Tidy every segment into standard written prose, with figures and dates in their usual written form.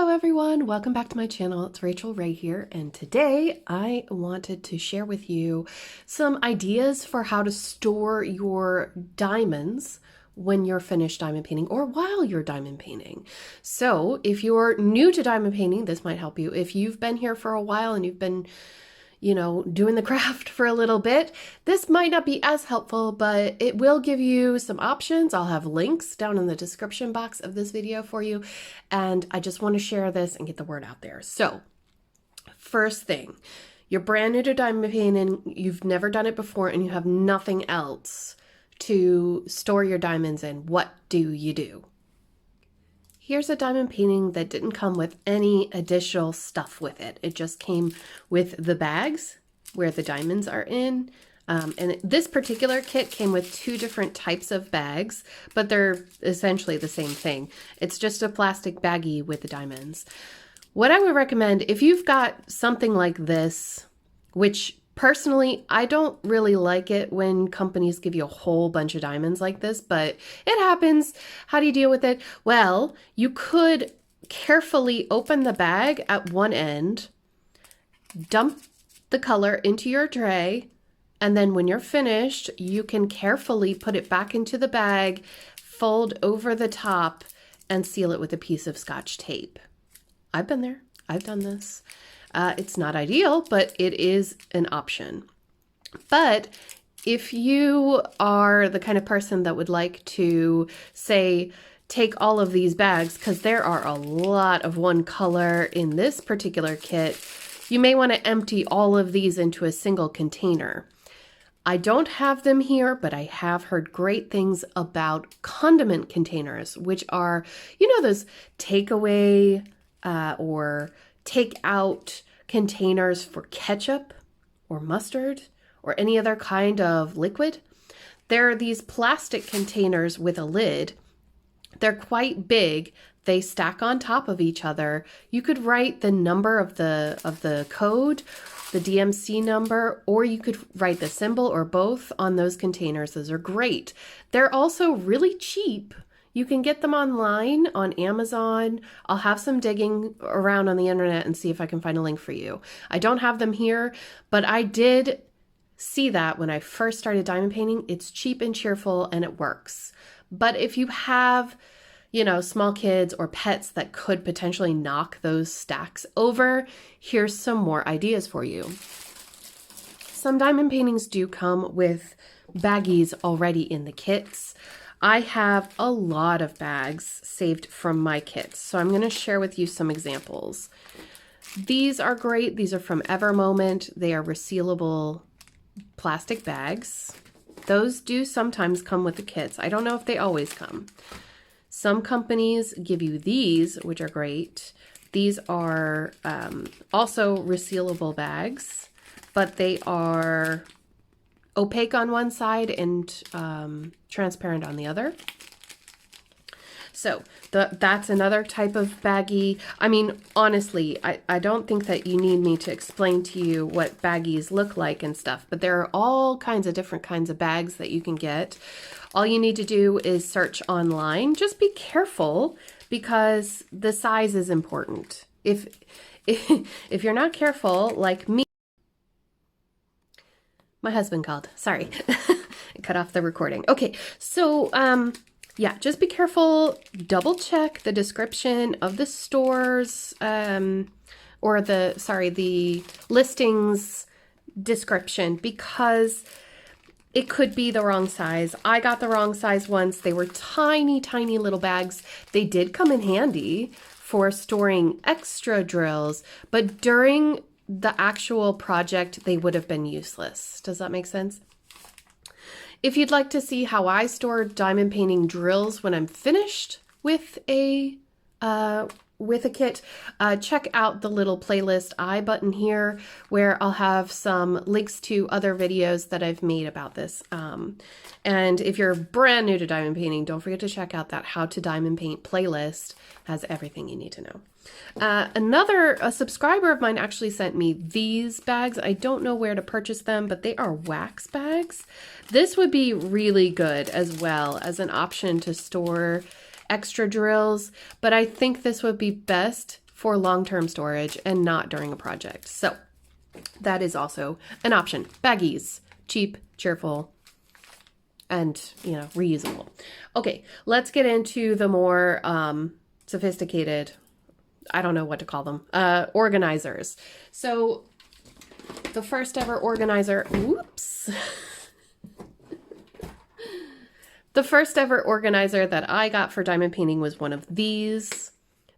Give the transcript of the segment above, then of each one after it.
Hello everyone, welcome back to my channel. It's Rachel Ray here, and today I wanted to share with you some ideas for how to store your diamonds when you're finished diamond painting or while you're diamond painting. So if you're new to diamond painting, this might help you. If you've been here for a while and you've been doing the craft for a little bit, this might not be as helpful, but it will give you some options. I'll have links down in the description box of this video for you. And I just want to share this and get the word out there. So first thing, you're brand new to diamond painting, you've never done it before, and you have nothing else to store your diamonds in. What do you do? Here's a diamond painting that didn't come with any additional stuff with it. It just came with the bags where the diamonds are in. And this particular kit came with two different types of bags, but they're essentially the same thing. It's just a plastic baggie with the diamonds. What I would recommend, if you've got something like this, which personally, I don't really like it when companies give you a whole bunch of diamonds like this, but it happens. How do you deal with it? Well, you could carefully open the bag at one end, dump the color into your tray, and then when you're finished, you can carefully put it back into the bag, fold over the top, and seal it with a piece of Scotch tape. I've been there. I've done this. It's not ideal, but it is an option. But if you are the kind of person that would like to, say, take all of these bags, because there are a lot of one color in this particular kit, you may want to empty all of these into a single container. I don't have them here, but I have heard great things about condiment containers, which are, those takeaway or take out containers for ketchup or mustard or any other kind of liquid. There are these plastic containers with a lid. They're quite big. They stack on top of each other. You could write the number of the code, the DMC number, or you could write the symbol or both on those containers. Those are great. They're also really cheap. You can get them online on Amazon. I'll have some digging around on the internet and see if I can find a link for you. I don't have them here, but I did see that when I first started diamond painting. It's cheap and cheerful and it works. But if you have, small kids or pets that could potentially knock those stacks over, here's some more ideas for you. Some diamond paintings do come with baggies already in the kits. I have a lot of bags saved from my kits, so I'm going to share with you some examples. These are great. These are from Evermoment. They are resealable plastic bags. Those do sometimes come with the kits. I don't know if they always come. Some companies give you these, which are great. These are also resealable bags, but they are opaque on one side and transparent on the other. So that's another type of baggie. I mean, honestly, I don't think that you need me to explain to you what baggies look like and stuff, but there are all kinds of different kinds of bags that you can get. All you need to do is search online. Just be careful because the size is important. If you're not careful, like me, my husband called. Sorry. I cut off the recording. Okay, so yeah, just be careful. Double check the description of the stores or the listings description, because it could be the wrong size. I got the wrong size once. They were tiny, tiny little bags. They did come in handy for storing extra drills, but during the actual project, they would have been useless. Does that make sense? If you'd like to see how I store diamond painting drills when I'm finished with a kit, check out the little playlist I button here where I'll have some links to other videos that I've made about this. And if you're brand new to diamond painting, don't forget to check out that How to Diamond Paint playlist. Has everything you need to know. A subscriber of mine actually sent me these bags. I don't know where to purchase them, but they are wax bags. This would be really good as well as an option to store extra drills, but I think this would be best for long-term storage and not during a project. So that is also an option. Baggies, cheap, cheerful, and, you know, reusable. Okay, let's get into the more sophisticated, I don't know what to call them, organizers. So the first ever organizer, whoops. The first ever organizer that I got for diamond painting was one of these.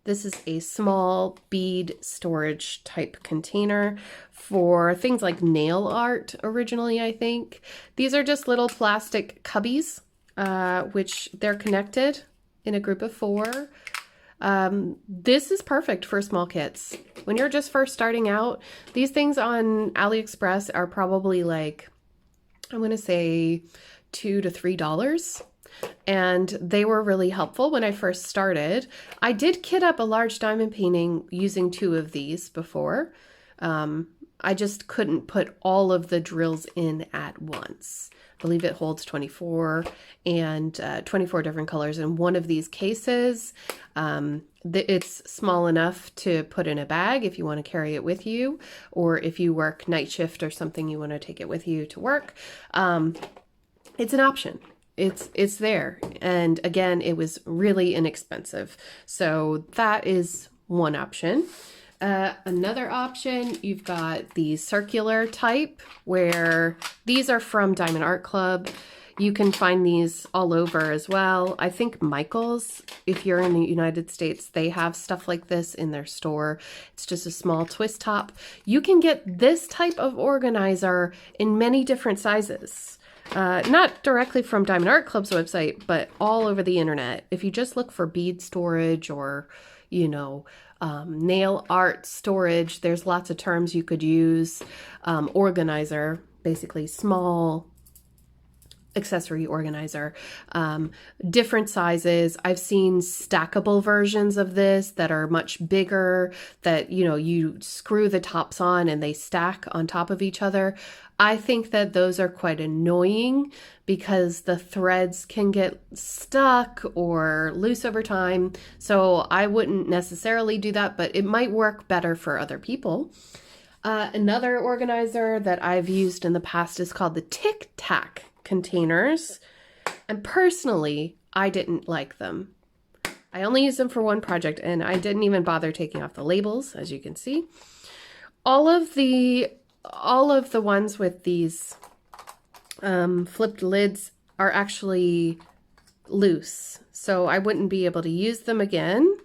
This is a small bead storage type container for things like nail art originally, I think. These are just little plastic cubbies, which they're connected in a group of 4. This is perfect for small kits. When you're just first starting out, these things on AliExpress are probably like, I'm going to say $2 to $3. And they were really helpful when I first started. I did kit up a large diamond painting using 2 of these before. I just couldn't put all of the drills in at once. I believe it holds 24 and 24 different colors in one of these cases. It's small enough to put in a bag if you want to carry it with you, or if you work night shift or something, you want to take it with you to work. It's an option. It's there. And again, it was really inexpensive. So that is one option. Another option, you've got the circular type, where these are from Diamond Art Club. You can find these all over as well. I think Michael's, if you're in the United States, they have stuff like this in their store. It's just a small twist top. You can get this type of organizer in many different sizes. Not directly from Diamond Art Club's website, but all over the internet. If you just look for bead storage or, you know, nail art storage, there's lots of terms you could use. Organizer, basically small accessory organizer, different sizes. I've seen stackable versions of this that are much bigger, that, you know, you screw the tops on and they stack on top of each other. I think that those are quite annoying because the threads can get stuck or loose over time. So I wouldn't necessarily do that, but it might work better for other people. Another organizer that I've used in the past is called the Tic Tac containers. And personally, I didn't like them. I only used them for one project and I didn't even bother taking off the labels, as you can see. All of the ones with these flipped lids are actually loose, so I wouldn't be able to use them again.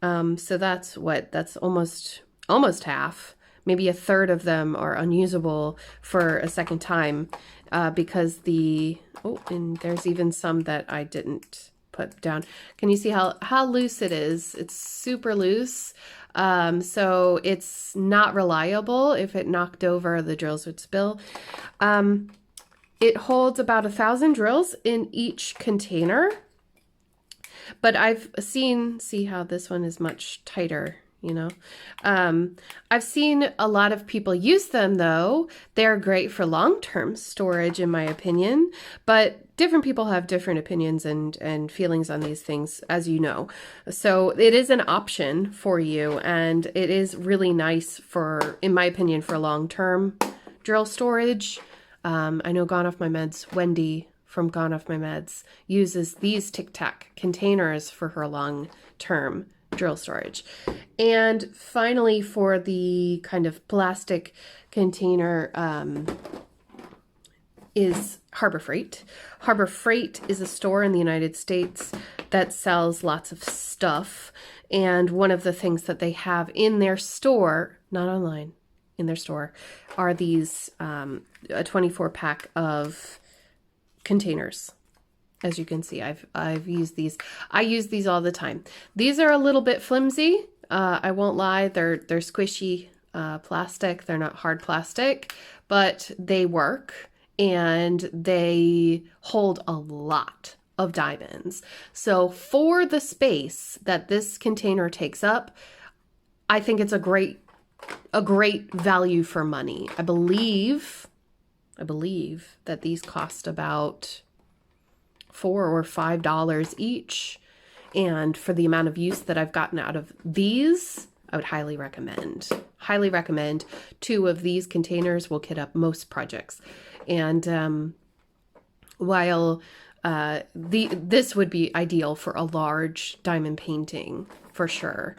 So that's almost half, maybe a third of them are unusable for a second time, because and there's even some that I didn't put down. Can you see how loose it is? It's super loose. So it's not reliable. If it knocked over, the drills would spill. It holds about 1,000 drills in each container, but I've see how this one is much tighter, you know. I've seen a lot of people use them though. They're great for long-term storage in my opinion, but different people have different opinions and feelings on these things, as you know. So it is an option for you, and it is really nice for, in my opinion, for long-term drill storage. I know Gone Off My Meds, Wendy from Gone Off My Meds, uses these Tic Tac containers for her long-term drill storage. And finally, for the kind of plastic container, is Harbor Freight. Harbor Freight is a store in the United States that sells lots of stuff. And one of the things that they have in their store, not online, in their store, are these, a 24 pack of containers. As you can see, I've used these. I use these all the time. These are a little bit flimsy. I won't lie. They're squishy plastic. They're not hard plastic, but they work. And they hold a lot of diamonds. So for the space that this container takes up, I think it's a great value for money. I believe that these cost about $4 or $5 each. And for the amount of use that I've gotten out of these, I would highly recommend. Highly recommend. 2 of these containers will kit up most projects. And while this would be ideal for a large diamond painting for sure.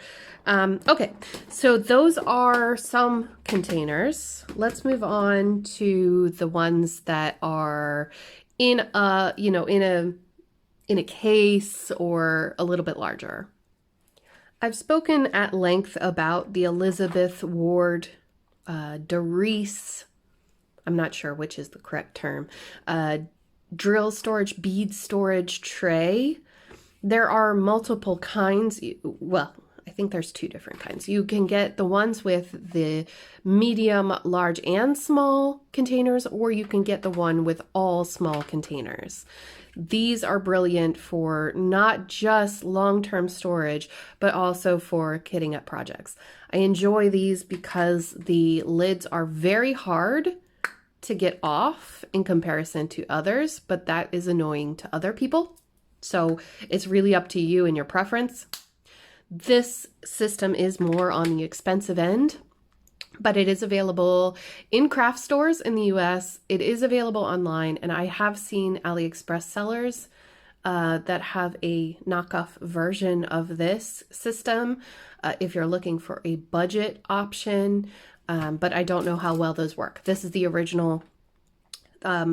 Okay, so those are some containers. Let's move on to the ones that are in a, in a case or a little bit larger. I've spoken at length about the Elizabeth Ward Doris, I'm not sure which is the correct term, drill storage, bead storage tray. There are multiple kinds. Well, I think there's 2 different kinds. You can get the ones with the medium, large, and small containers, or you can get the one with all small containers. These are brilliant for not just long-term storage, but also for kitting up projects. I enjoy these because the lids are very hard to get off in comparison to others, but that is annoying to other people. So it's really up to you and your preference. This system is more on the expensive end, but it is available in craft stores in the US. It is available online, and I have seen AliExpress sellers that have a knockoff version of this system if you're looking for a budget option, but I don't know how well those work. This is the original,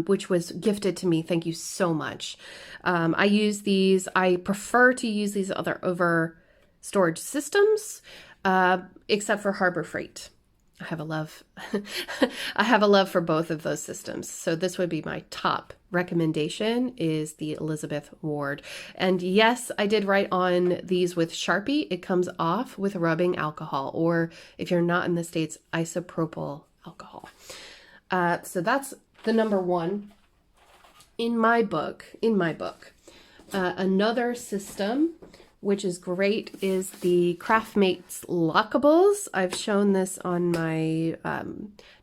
which was gifted to me. Thank you so much. I use these. I prefer to use these other over storage systems, except for Harbor Freight. I have a love. I have a love for both of those systems. So this would be my top recommendation, is the Elizabeth Ward. And yes, I did write on these with Sharpie. It comes off with rubbing alcohol, or if you're not in the States, isopropyl alcohol. So that's the number 1 in my book. Another system which is great, is the Craftmates lockables. I've shown this on my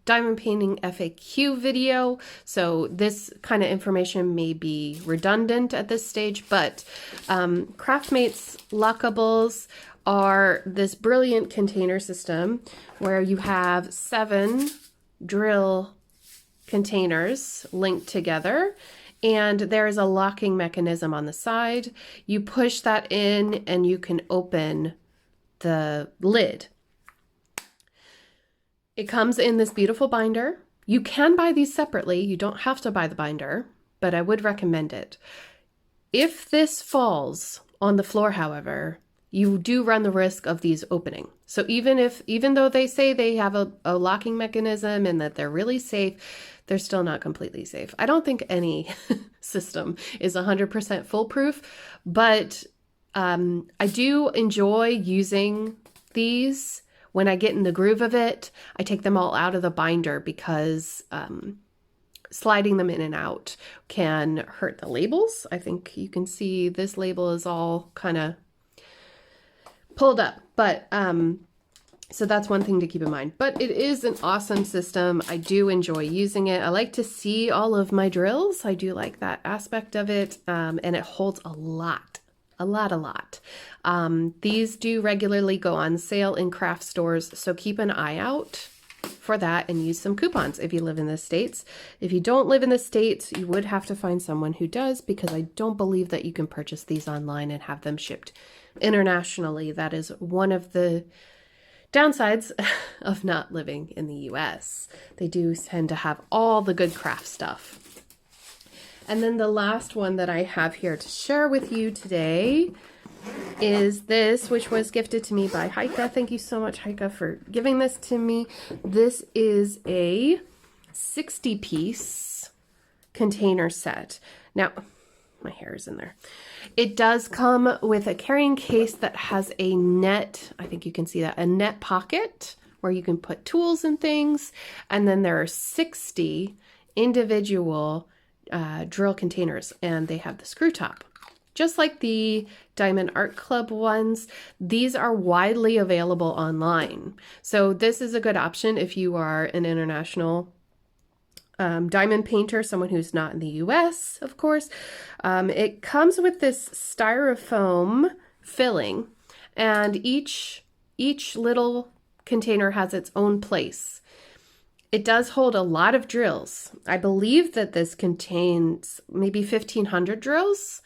diamond painting FAQ video, so this kind of information may be redundant at this stage, but Craftmates lockables are this brilliant container system where you have 7 drill containers linked together, and there is a locking mechanism on the side. You push that in and you can open the lid. It comes in this beautiful binder. You can buy these separately. You don't have to buy the binder, but I would recommend it. If this falls on the floor, however, you do run the risk of these opening. So even though they say they have a locking mechanism and that they're really safe, they're still not completely safe. I don't think any system is 100% foolproof, but I do enjoy using these. When I get in the groove of it, I take them all out of the binder because sliding them in and out can hurt the labels. I think you can see this label is all kind of pulled up, but so that's one thing to keep in mind. But it is an awesome system. I do enjoy using it. I like to see all of my drills. I do like that aspect of it, and it holds a lot. These do regularly go on sale in craft stores, so keep an eye out for that and use some coupons if you live in the States. If you don't live in the States, you would have to find someone who does, because I don't believe that you can purchase these online and have them shipped internationally. That is one of the downsides of not living in the US. They do tend to have all the good craft stuff. And then the last one that I have here to share with you today is this, which was gifted to me by Heike. Thank you so much, Heike, for giving this to me. This is a 60-piece container set. Now, my hair is in there. It does come with a carrying case that has a net, I think you can see that, a net pocket where you can put tools and things. And then there are 60 individual drill containers, and they have the screw top. Just like the Diamond Art Club ones, these are widely available online. So this is a good option if you are an international diamond painter, someone who's not in the US, of course. It comes with this styrofoam filling, and each each little container has its own place. It does hold a lot of drills. I believe that this contains maybe 1,500 drills.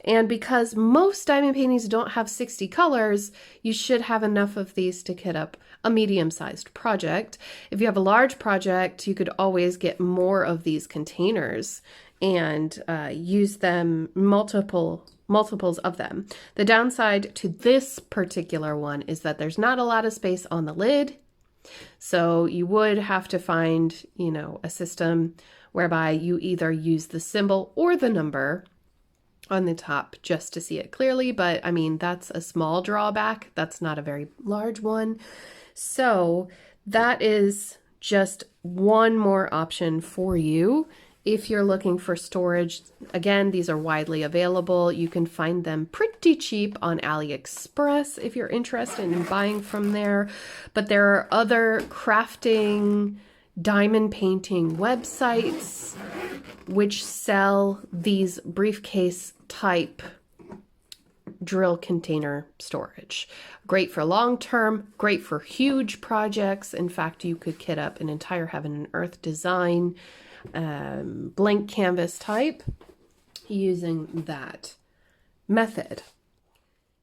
And because most diamond paintings don't have 60 colors, you should have enough of these to kit up a medium-sized project. If you have a large project, you could always get more of these containers and use them multiples of them. The downside to this particular one is that there's not a lot of space on the lid. So you would have to find, a system whereby you either use the symbol or the number on the top just to see it clearly. But I mean, that's a small drawback. That's not a very large one. So that is just one more option for you. If you're looking for storage, again, these are widely available. You can find them pretty cheap on AliExpress if you're interested in buying from there. But there are other crafting, diamond painting websites which sell these briefcase type drill container storage. Great for long term, great for huge projects. In fact, you could kit up an entire heaven and earth design, blank canvas type using that method.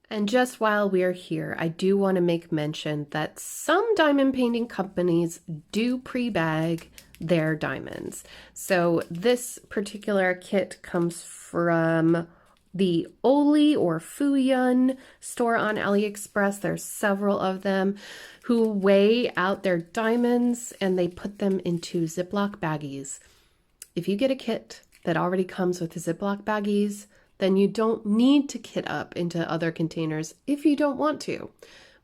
And just while we're here, I do want to make mention that some diamond painting companies do pre-bag their diamonds. So this particular kit comes from the Oli or Fuyun store on AliExpress. There's several of them who weigh out their diamonds and they put them into ziploc baggies. If you get a kit that already comes with the ziploc baggies, then you don't need to kit up into other containers if you don't want to.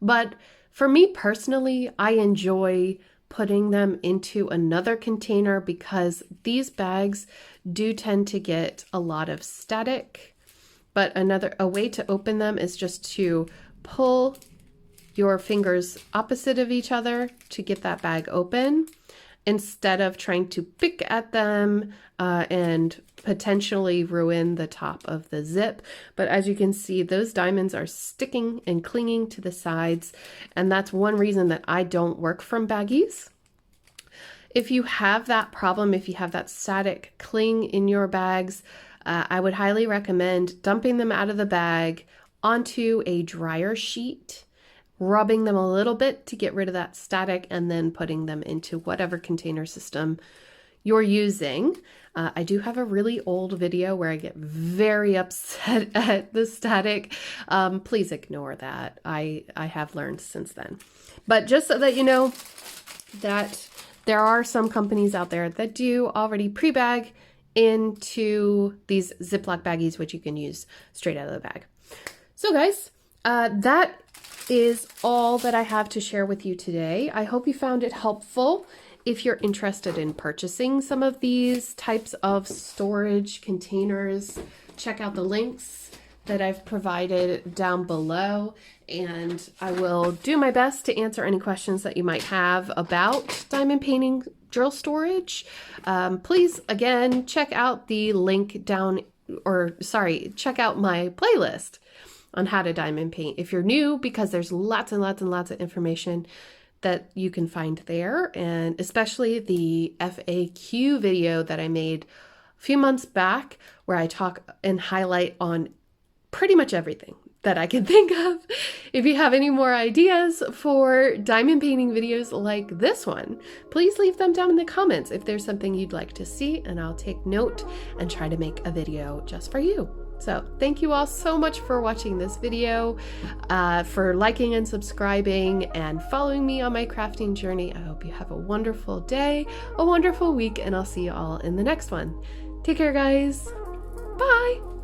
But for me personally, I enjoy putting them into another container because these bags do tend to get a lot of static. But a way to open them is just to pull your fingers opposite of each other to get that bag open, instead of trying to pick at them and potentially ruin the top of the zip. But as you can see, those diamonds are sticking and clinging to the sides, and that's one reason that I don't work from baggies. If you have that problem, if you have that static cling in your bags, I would highly recommend dumping them out of the bag onto a dryer sheet, rubbing them a little bit to get rid of that static, and then putting them into whatever container system you're using. I do have a really old video where I get very upset at the static. Please ignore that. I have learned since then. But just so that you know that there are some companies out there that do already pre-bag into these Ziploc baggies, which you can use straight out of the bag. So guys, that is all that I have to share with you today. I hope you found it helpful. If you're interested in purchasing some of these types of storage containers, check out the links that I've provided down below, and I will do my best to answer any questions that you might have about diamond painting drill storage. Please, again, check out the link down, check out my playlist on how to diamond paint if you're new, because there's lots and lots and lots of information that you can find there, and especially the FAQ video that I made a few months back where I talk and highlight on pretty much everything that I can think of. If you have any more ideas for diamond painting videos like this one, please leave them down in the comments if there's something you'd like to see, and I'll take note and try to make a video just for you. So thank you all so much for watching this video, for liking and subscribing and following me on my crafting journey. I hope you have a wonderful day, a wonderful week, and I'll see you all in the next one. Take care, guys. Bye.